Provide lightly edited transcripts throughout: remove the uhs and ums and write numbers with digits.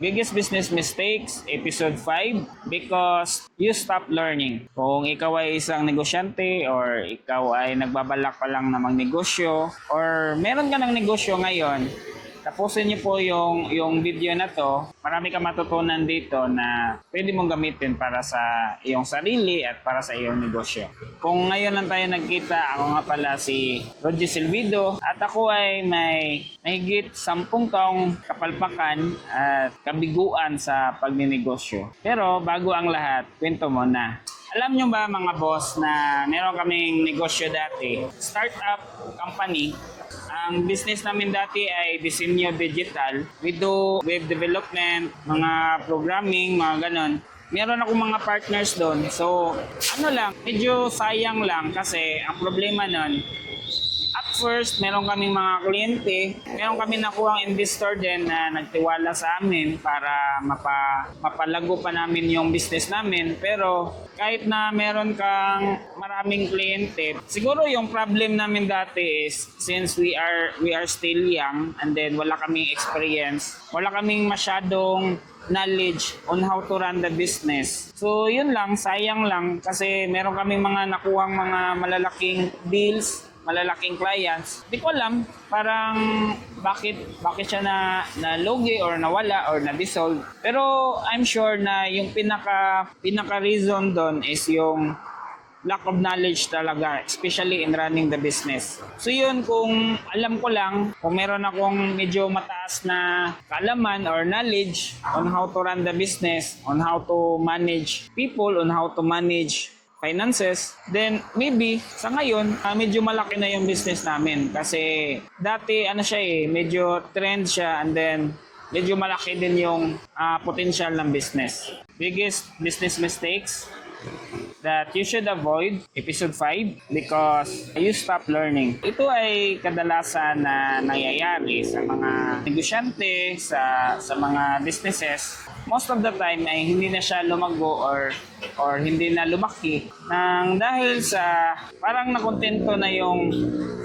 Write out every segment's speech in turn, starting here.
Biggest Business Mistakes, Episode 5, Because You Stop Learning. Kung ikaw ay isang negosyante or ikaw ay nagbabalak pa lang na magnegosyo or meron ka ng negosyo ngayon, tapusin niyo po yung video na to. Marami ka matutunan dito na pwede mong gamitin para sa iyong sarili at para sa iyong negosyo. Kung ngayon lang tayo nagkita, ako nga pala si Roger Silvido at ako ay may mahigit 10 taong kapalpakan at kabiguan sa pagninegosyo. Pero bago ang lahat, kwento mo na. Alam nyo ba mga boss na meron kaming negosyo dati, startup company. Ang business namin dati ay Disenyo Digital. We do web development, mga programming, mga ganon. Meron akong mga partners doon. So, medyo sayang lang kasi ang problema nun, at first, meron kaming mga kliyente, meron kami nakuhang investor din na nagtiwala sa amin para mapalago pa namin yung business namin. Pero kahit na meron kang maraming kliyente, siguro yung problem namin dati is since we are still young and then wala kaming experience, wala kaming masyadong knowledge on how to run the business. So yun lang, sayang lang kasi meron kaming mga nakuhang mga malalaking deals, malalaking clients. Di ko alam parang bakit siya na logi or nawala or na-dissolve. Pero I'm sure na yung pinaka reason doon is yung lack of knowledge talaga, especially in running the business. So yun, kung alam ko lang, kung meron akong medyo mataas na kaalaman or knowledge on how to run the business, on how to manage people, on how to manage finances, then maybe sa ngayon medyo malaki na yung business namin kasi dati medyo trend siya and then medyo malaki din yung potential ng business. Biggest business mistakes that you should avoid, Episode 5, Because You Stop Learning. Ito ay kadalasan na nangyayari sa mga negosyante, sa mga businesses. Most of the time ay hindi na siya lumago or hindi na lumaki nang dahil sa parang nakontento na yung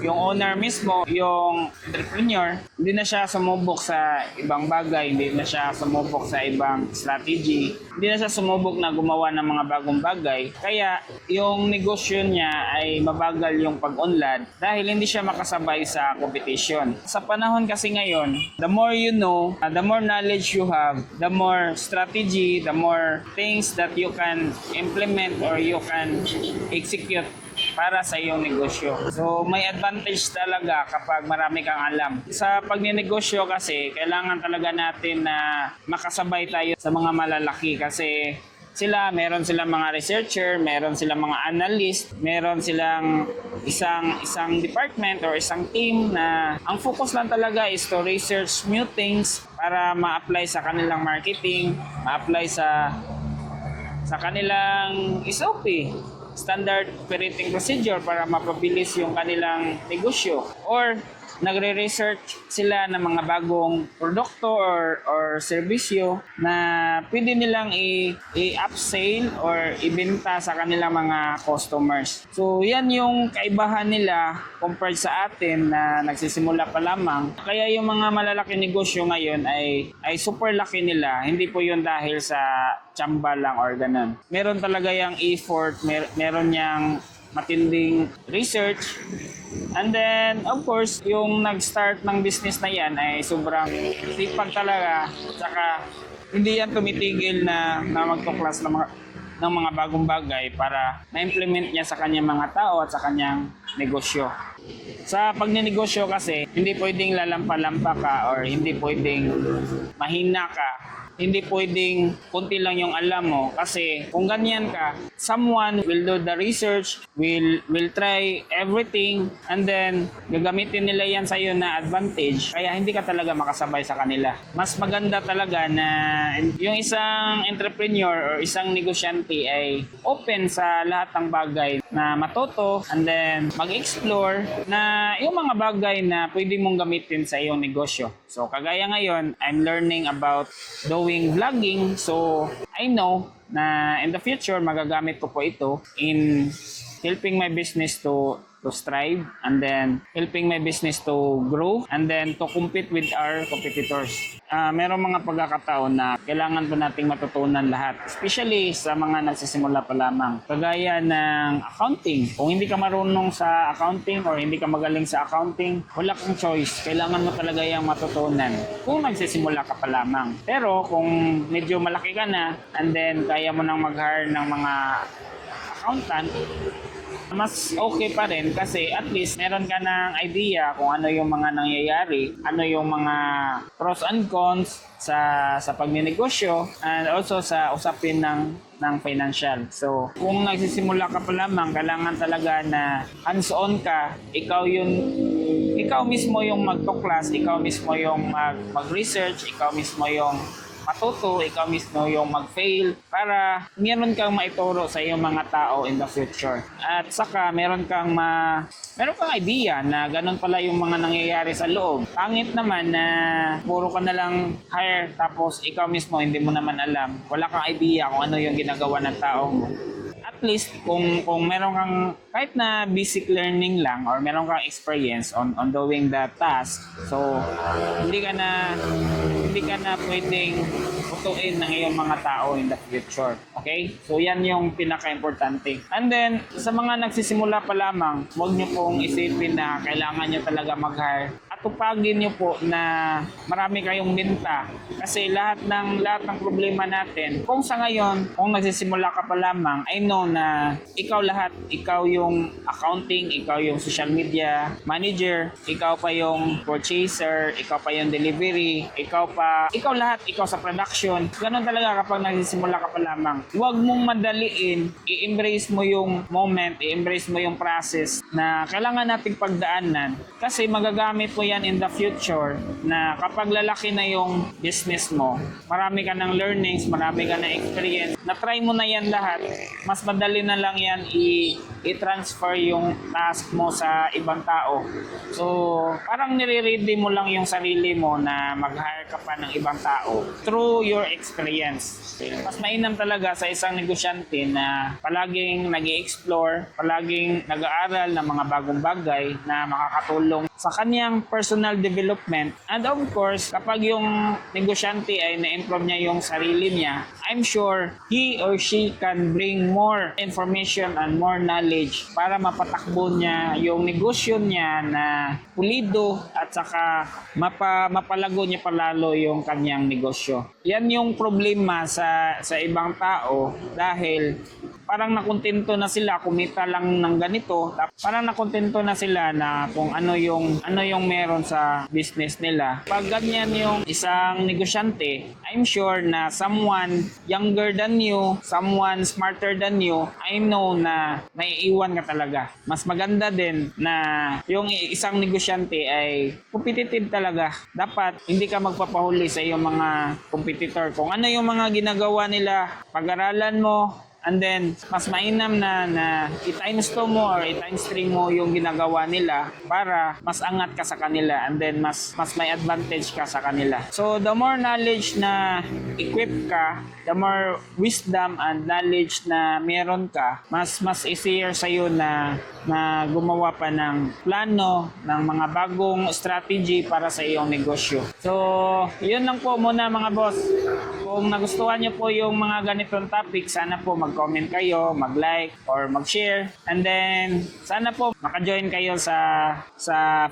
owner mismo, yung entrepreneur, hindi na siya sumubok sa ibang bagay, hindi na siya sumubok sa ibang strategy, hindi na siya sumubok na gumawa ng mga bagong bagay. Kaya yung negosyo niya ay mabagal yung pag-unlad dahil hindi siya makasabay sa competition. Sa panahon kasi ngayon, the more you know, the more knowledge you have, the more strategy, the more things that you can implement or you can execute para sa iyong negosyo. So may advantage talaga kapag marami kang alam. Sa pagninegosyo kasi, kailangan talaga natin na makasabay tayo sa mga malalaki kasi meron silang mga researcher, meron silang mga analyst, meron silang isang department or isang team na ang focus lang talaga is to research new things para ma-apply sa kanilang marketing, ma-apply sa kanilang SOP, Standard Operating Procedure, para mapabilis yung kanilang negosyo. Or nagre-research sila ng mga bagong produkto or serbisyo na pwede nilang i-upsell or ibenta sa kanilang mga customers. So yan yung kaibahan nila compared sa atin na nagsisimula pa lamang. Kaya yung mga malalaking negosyo ngayon ay super laki nila. Hindi po yun dahil sa tsamba lang or ganun. Meron talaga yung effort, meron yang matinding research. And then, of course, yung nag-start ng business na yan ay sobrang sipag talaga. Saka, hindi yan tumitigil na magtuklas ng mga bagong bagay para ma-implement niya sa kanyang mga tao at sa kanyang negosyo. Sa pagninegosyo kasi, hindi pwedeng lalampa-lampa ka or hindi pwedeng mahina ka. Hindi pwedeng konti lang yung alam mo kasi kung ganyan ka, someone will do the research, will try everything, and then gagamitin nila yan sa iyo na advantage, kaya hindi ka talaga makasabay sa kanila. Mas maganda talaga na yung isang entrepreneur or isang negosyante ay open sa lahat ng bagay na matuto and then mag-explore na yung mga bagay na pwede mong gamitin sa iyong negosyo. So kagaya ngayon, I'm learning about doing vlogging. So I know na in the future magagamit ko po ito in helping my business to to strive, and then helping my business to grow, and then to compete with our competitors. Merong mga pagkakataon na kailangan po nating matutunan lahat, especially sa mga nagsisimula pa lamang. Kagaya ng accounting. Kung hindi ka marunong sa accounting or hindi ka magaling sa accounting, wala kang choice. Kailangan mo talaga yung matutunan kung nagsisimula ka pa lamang. Pero kung medyo malaki ka na, and then kaya mo nang mag-hire ng mga accountant, mas okay pa rin kasi at least meron ka ng idea kung ano yung mga nangyayari, ano yung mga pros and cons sa pagninegosyo, and also sa usapin ng financial. So, kung nagsisimula ka pa lamang, kailangan talaga na hands-on ka, ikaw mismo yung magtuklas, ikaw mismo yung mag-research, ikaw mismo yung matuto, ikaw mismo yung mag-fail para meron kang maituro sa iyong mga tao in the future. At saka meron kang idea na ganun pala yung mga nangyayari sa loob. Pangit naman na puro ka na lang hire tapos ikaw mismo hindi mo naman alam. Wala kang idea kung ano yung ginagawa ng tao mo. At least kung meron kang kahit na basic learning lang or meron kang experience on doing that task, so hindi ka na pwedeng putuin ng iyong mga tao in the future. Okay? So yan yung pinaka-importante. And then sa mga nagsisimula pa lamang, huwag niyo pong isipin na kailangan niyo talaga mag-hire. At tupagin niyo po na marami kayong benta. Kasi lahat ng problema natin, kung sa ngayon, kung nagsisimula ka pa lamang, I know na ikaw yung accounting, ikaw yung social media manager, ikaw pa yung purchaser, ikaw pa yung delivery, ikaw lahat, ikaw sa production. Ganun talaga kapag nagsisimula ka pa lamang. Huwag mong madaliin, i-embrace mo yung moment, i-embrace mo yung process na kailangan nating pagdaanan kasi magagamit mo yan in the future na kapag lalaki na yung business mo, marami ka ng learnings, marami ka ng experience, na-try mo na yan lahat, mas madali na lang yan i-transfer yung task mo sa ibang tao. So, parang nire-ready mo lang yung sarili mo na mag-hire ka pa ng ibang tao through your experience. Mas mainam talaga sa isang negosyante na palaging nag-i-explore, palaging nag-aaral ng mga bagong bagay na makakatulong sa kanyang personal development. And of course, kapag yung negosyante ay na-improve niya yung sarili niya, I'm sure he or she can bring more information and more knowledge para mapatakbo niya yung negosyo niya na pulido at saka mapalago niya palalo yung kanyang negosyo. Yan yung problema sa ibang tao dahil parang nakontento na sila kumita lang ng ganito. Parang nakontento na sila na kung ano yung meron sa business nila. Pag ganyan yung isang negosyante, I'm sure na someone younger than you, someone smarter than you, I know na maiiwan ka talaga. Mas maganda din na yung isang negosyante ay competitive talaga. Dapat hindi ka magpapahuli sa iyong mga competitor. Kung ano yung mga ginagawa nila, pag-aralan mo, and then, mas mainam na i-times 2 mo or i-times 3 mo yung ginagawa nila para mas angat ka sa kanila and then mas may advantage ka sa kanila. So, the more knowledge na equip ka, the more wisdom and knowledge na meron ka, mas easier sa'yo na gumawa pa ng plano, ng mga bagong strategy para sa iyong negosyo. So, yun lang po muna mga boss. Kung nagustuhan nyo po yung mga ganitong topic, sana po mag-comment kayo, mag-like, or mag-share. And then, sana po maka-join kayo sa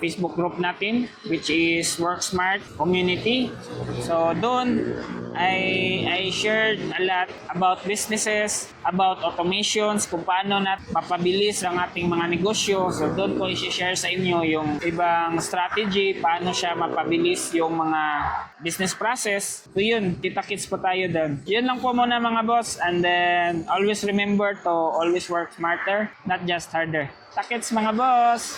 Facebook group natin, which is Work Smart Community. So, doon, I shared a lot about businesses, about automations, kung paano mapabilis ang ating mga negosyo. So doon ko i-share sa inyo yung ibang strategy, paano siya mapabilis yung mga business process. So yun, kita-kits po tayo doon. Yun lang po muna mga boss. And then always remember to always work smarter, not just harder. Takits mga boss!